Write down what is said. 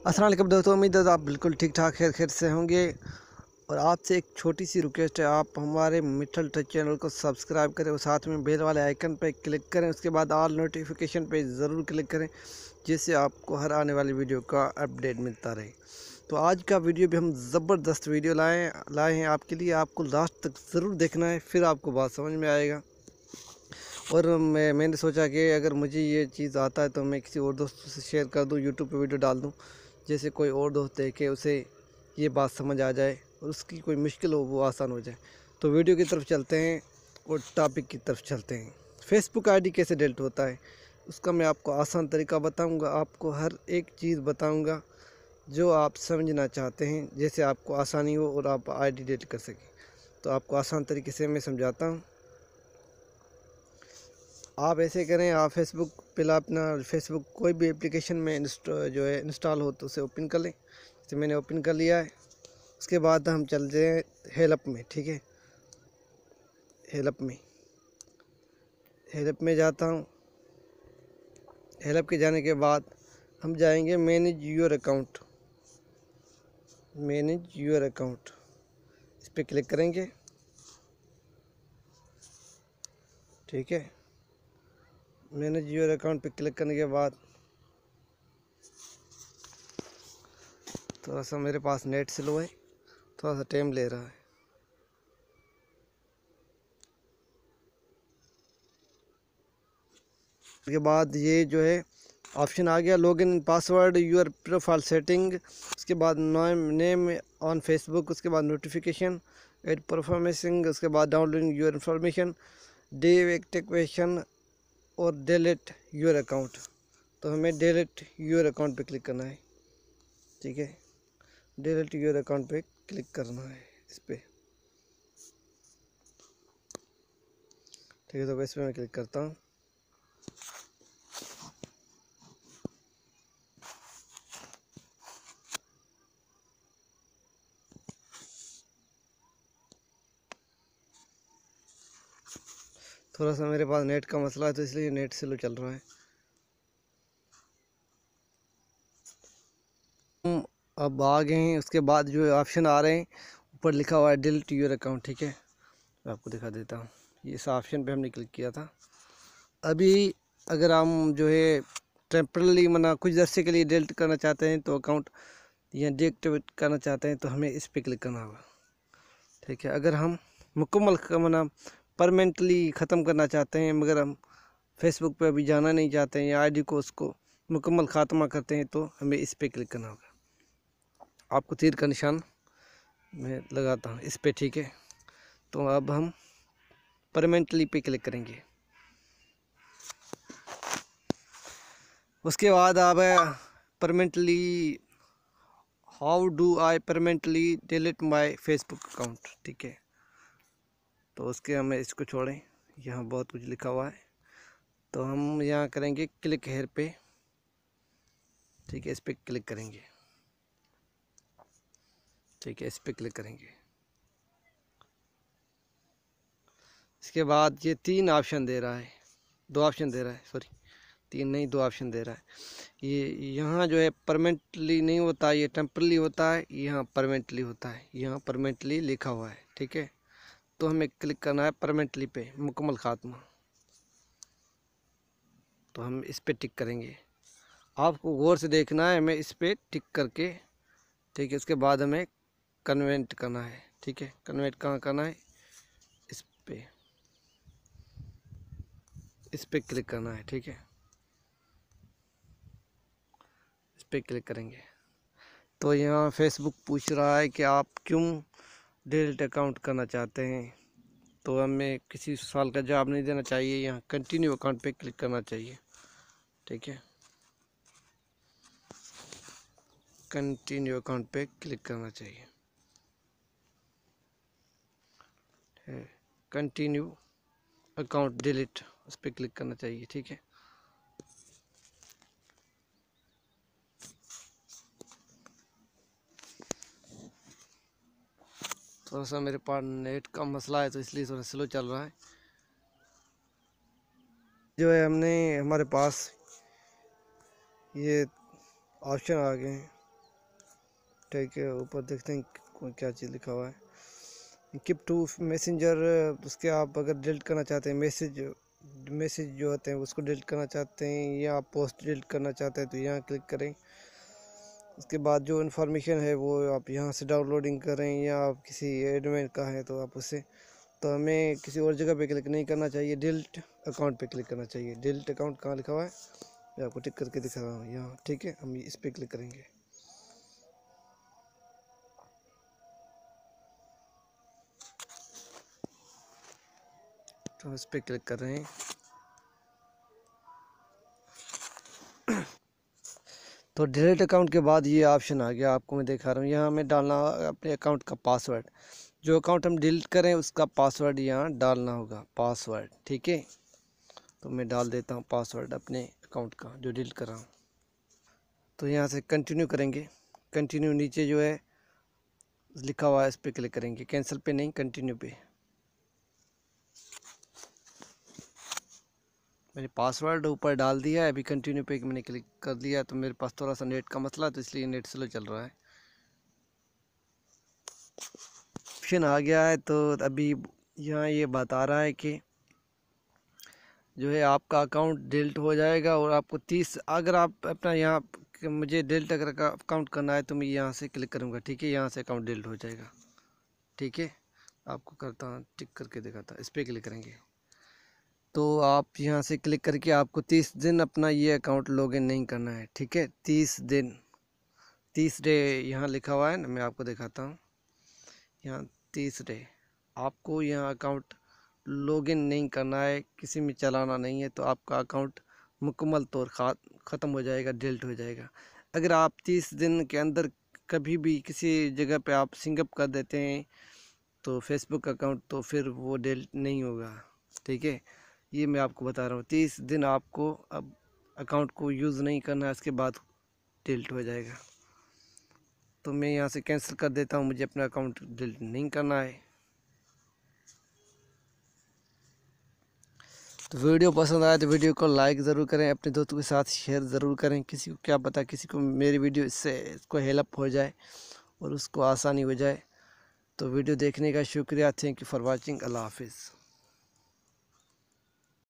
अस्सलाम वालेकुम दोस्तों, उम्मीद है आप बिल्कुल ठीक ठाक खैर खैर से होंगे। और आपसे एक छोटी सी रिक्वेस्ट है, आप हमारे मिठल टच चैनल को सब्सक्राइब करें और साथ में बेल वाले आइकन पर क्लिक करें। उसके बाद ऑल नोटिफिकेशन पे ज़रूर क्लिक करें, जिससे आपको हर आने वाली वीडियो का अपडेट मिलता रहे। तो आज का वीडियो भी हम ज़बरदस्त वीडियो लाए हैं आपके लिए। आपको लास्ट तक ज़रूर देखना है, फिर आपको बात समझ में आएगा। और मैंने सोचा कि अगर मुझे ये चीज़ आता है तो मैं किसी और दोस्त से शेयर कर दूँ, यूट्यूब पे वीडियो डाल दूँ, जैसे कोई और दोस्त देखे, उसे ये बात समझ आ जाए और उसकी कोई मुश्किल हो वो आसान हो जाए। तो वीडियो की तरफ चलते हैं और टॉपिक की तरफ चलते हैं। फेसबुक आईडी कैसे डिलीट होता है उसका मैं आपको आसान तरीका बताऊंगा। आपको हर एक चीज़ बताऊंगा जो आप समझना चाहते हैं, जैसे आपको आसानी हो और आप आईडी डिलीट कर सकें। तो आपको आसान तरीके से मैं समझाता हूँ। आप ऐसे करें, आप फेसबुक पहले अपना फेसबुक कोई भी एप्लीकेशन में इंस्टॉल हो तो उसे ओपन कर लें। जैसे मैंने ओपन कर लिया है। उसके बाद हम चल जाए हेल्प में, ठीक है। हेल्प में जाता हूँ। हेल्प के जाने के बाद हम जाएंगे मैनेज योर अकाउंट। इस पर क्लिक करेंगे, ठीक है। मैनेज योर अकाउंट पे क्लिक करने के बाद थोड़ा सा मेरे पास नेट स्लो है, थोड़ा सा टाइम ले रहा है। उसके बाद ये जो है ऑप्शन आ गया, login password your profile setting. उसके बाद नेम ऑन फेसबुक। उसके बाद नोटिफिकेशन एड परफॉर्मेंसिंग। उसके बाद डाउनलोडिंग योर इन्फॉर्मेशन, डीएक्टिवेशन और डिलीट योर अकाउंट। तो हमें डिलीट योर अकाउंट पे क्लिक करना है, ठीक है। डिलीट योर अकाउंट पे क्लिक करना है इस पर, ठीक है। तो इस पर मैं क्लिक करता हूँ। थोड़ा सा मेरे पास नेट का मसला है तो इसलिए नेट स्लो चल रहा है। हम अब आ गए हैं। उसके बाद जो ऑप्शन आ रहे हैं, ऊपर लिखा हुआ है डिलीट योर अकाउंट, ठीक है। मैं आपको दिखा देता हूँ। ये इस ऑप्शन पे हमने क्लिक किया था। अभी अगर हम जो है टेम्परली कुछ अर्से के लिए डिलीट करना चाहते हैं तो अकाउंट या डीएक्टिवेट करना चाहते हैं तो हमें इस पर क्लिक करना होगा, ठीक है। अगर हम मुकम्मल परमानेंटली ख़त्म करना चाहते हैं, मगर हम फेसबुक पे अभी जाना नहीं चाहते हैं या आईडी को उसको मुकम्मल ख़ात्मा करते हैं, तो हमें इस पर क्लिक करना होगा। आपको तीर का निशान मैं लगाता हूँ इस पर, ठीक है। तो अब हम परमानेंटली पे क्लिक करेंगे। उसके बाद आप permanently how do I permanently delete my Facebook account, ठीक है। तो उसके हमें इसको छोड़ें, यहाँ बहुत कुछ लिखा हुआ है। तो हम यहाँ करेंगे क्लिक हेयर पे, ठीक है। इस पर क्लिक करेंगे, ठीक है। इस पर क्लिक करेंगे। इसके बाद ये तीन ऑप्शन दे रहा है, दो ऑप्शन दे रहा है, सॉरी तीन नहीं, दो ऑप्शन दे रहा है। ये यहाँ जो है परमानेंटली नहीं होता, ये टेम्परली होता है। यहाँ परमानेंटली होता है, यहाँ परमानेंटली लिखा हुआ है, ठीक है। तो हमें क्लिक करना है परमानेंटली पे, मुकम्मल खात्मा। तो हम इस पे टिक करेंगे। आपको गौर से देखना है, हमें इस पे टिक करके, ठीक है। उसके बाद हमें कन्वेंट करना है, ठीक है। कन्वेंट कहाँ करना है, इस पे, इस पे क्लिक करना है, ठीक है। इस पे क्लिक करेंगे। तो यहाँ फेसबुक पूछ रहा है कि आप क्यों डिलीट अकाउंट करना चाहते हैं। तो हमें किसी सवाल का जवाब नहीं देना चाहिए, यहाँ कंटिन्यू अकाउंट पे क्लिक करना चाहिए, ठीक है। कंटिन्यू अकाउंट पे क्लिक करना चाहिए, कंटिन्यू अकाउंट डिलीट, उस पर क्लिक करना चाहिए, ठीक है। थोड़ा सा मेरे पास नेट का मसला है तो इसलिए थोड़ा स्लो चल रहा है। जो है हमने हमारे पास ये ऑप्शन आ गए हैं, ठीक है, ऊपर देखते हैं क्या चीज़ लिखा हुआ है। कीप टू मैसेंजर, उसके आप अगर डिलीट करना चाहते हैं मैसेज जो होते हैं उसको डिलीट करना चाहते हैं या आप पोस्ट डिलीट करना चाहते हैं तो यहाँ क्लिक करें। उसके बाद जो इन्फॉर्मेशन है वो आप यहाँ से डाउनलोडिंग करें या आप किसी एडमिन का है तो आप उससे, तो हमें किसी और जगह पे क्लिक नहीं करना चाहिए, डिलीट अकाउंट पे क्लिक करना चाहिए। डिलीट अकाउंट कहाँ लिखा हुआ है मैं आपको टिक करके दिखा रहा हूँ यहाँ, ठीक है। हम इस पर क्लिक करेंगे, तो इस पर क्लिक कर रहे हैं। तो डिलीट अकाउंट के बाद ये ऑप्शन आ गया, आपको मैं दिखा रहा हूँ। यहाँ हमें डालना अपने अकाउंट का पासवर्ड, जो अकाउंट हम डिलीट करें उसका पासवर्ड यहाँ डालना होगा, पासवर्ड, ठीक है। तो मैं डाल देता हूँ पासवर्ड अपने अकाउंट का जो डिलीट कर रहा हूँ। तो यहाँ से कंटिन्यू करेंगे, कंटिन्यू नीचे जो है लिखा हुआ है इस पर क्लिक करेंगे, कैंसिल पे नहीं, कंटिन्यू पे। मैंने पासवर्ड ऊपर डाल दिया है, अभी कंटिन्यू पे मैंने क्लिक कर दिया। तो मेरे पास थोड़ा सा नेट का मसला है तो इसलिए नेट स्लो चल रहा है। ऑप्शन आ गया है तो अभी यहाँ ये बता रहा है कि जो है आपका अकाउंट डिलीट हो जाएगा और आपको 30, अगर आप अपना यहाँ मुझे डिलीट अगर अकाउंट करना है तो मैं यहाँ से क्लिक करूँगा, ठीक है। यहाँ से अकाउंट डिलीट हो जाएगा, ठीक है। आपको करता हूँ टिक करके दिखाता, इस पर क्लिक करेंगे तो आप यहाँ से क्लिक करके आपको 30 दिन अपना ये अकाउंट लॉगिन नहीं करना है, ठीक है। 30 दिन, 30 डे यहाँ लिखा हुआ है ना, मैं आपको दिखाता हूँ। यहाँ 30 डे आपको यहाँ अकाउंट लॉगिन नहीं करना है, किसी में चलाना नहीं है, तो आपका अकाउंट मुकम्मल तौर ख़त्म हो जाएगा, डिलीट हो जाएगा। अगर आप 30 दिन के अंदर कभी भी किसी जगह पे आप सिंगअप कर देते हैं तो फेसबुक अकाउंट, तो फिर वो डिलीट नहीं होगा, ठीक है। ये मैं आपको बता रहा हूँ, 30 दिन आपको अब अकाउंट को यूज़ नहीं करना है, इसके बाद डिलीट हो जाएगा। तो मैं यहाँ से कैंसिल कर देता हूँ, मुझे अपना अकाउंट डिलीट नहीं करना है। तो वीडियो पसंद आए तो वीडियो को लाइक ज़रूर करें, अपने दोस्तों के साथ शेयर ज़रूर करें। किसी को क्या पता, किसी को मेरी वीडियो इससे इसको हेल्प हो जाए और उसको आसानी हो जाए। तो वीडियो देखने का शुक्रिया, थैंक यू फॉर वाचिंग, अल्लाह हाफिज़।